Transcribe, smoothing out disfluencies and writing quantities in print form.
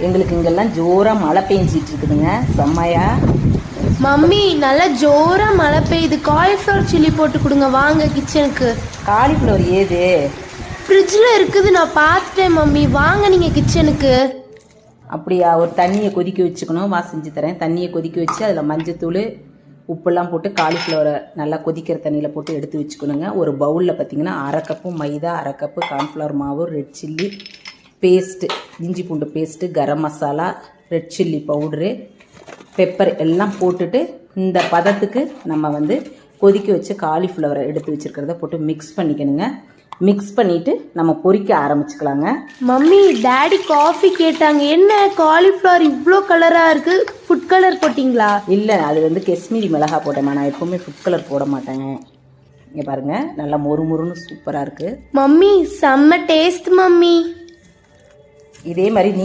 எங்களுக்கு இங்கெல்லாம் ஜோராக மழை பெஞ்சிட்டு இருக்குதுங்க, செம்மையா. மம்மி நல்லா ஜோரா மழை பெய்யுது, காலிஃப்ளவர் சில்லி போட்டு கொடுங்க வாங்க கிச்சனுக்கு. காலிஃப்ளவர் ஏது? ஃப்ரிட்ஜில் இருக்குது, நான் பார்த்துட்டேன் மம்மி, வாங்க நீங்கள் கிச்சனுக்கு. அப்படியா? ஒரு தண்ணியை கொதிக்க வச்சுக்கணும், செஞ்சு தரேன். தண்ணியை கொதிக்க வச்சு அதில் மஞ்சத்தூள் உப்பெல்லாம் போட்டு காலிஃப்ளவரை நல்லா கொதிக்கிற தண்ணியில் போட்டு எடுத்து வச்சுக்கணுங்க. ஒரு பவுலில் பார்த்திங்கன்னா 1/2 கப்பு மைதா, 1/2 கப்பு கார்ன்ஃப்ளவர் மாவு, ரெட் சில்லி பேஸ்ட்டு, இஞ்சி பூண்டு paste, garam masala, red chilli powder, pepper எல்லாம் போட்டுட்டு இந்த பதத்துக்கு நம்ம வந்து கொதிக்க வச்சு காலிஃப்ளவரை எடுத்து வச்சுருக்கிறத போட்டு மிக்ஸ் பண்ணிக்கணுங்க. மிக்ஸ் பண்ணிவிட்டு நம்ம பொரிக்க ஆரம்பிச்சுக்கலாங்க. மம்மி டேடி காஃபி கேட்டாங்க, என்ன காலிஃப்ளவர் இவ்வளோ கலராக இருக்குது, ஃபுட் கலர் போட்டிங்களா? இல்லை, அது வந்து காஷ்மீரி மிளகா போட்டேம்மா, நான் எப்போவுமே ஃபுட் கலர் போட மாட்டேங்க. இங்கே பாருங்கள், நல்லா மொறுமொறுன்னு சூப்பராக இருக்குது மம்மி, செம்ம டேஸ்ட் மம்மி. இதே மாதிரி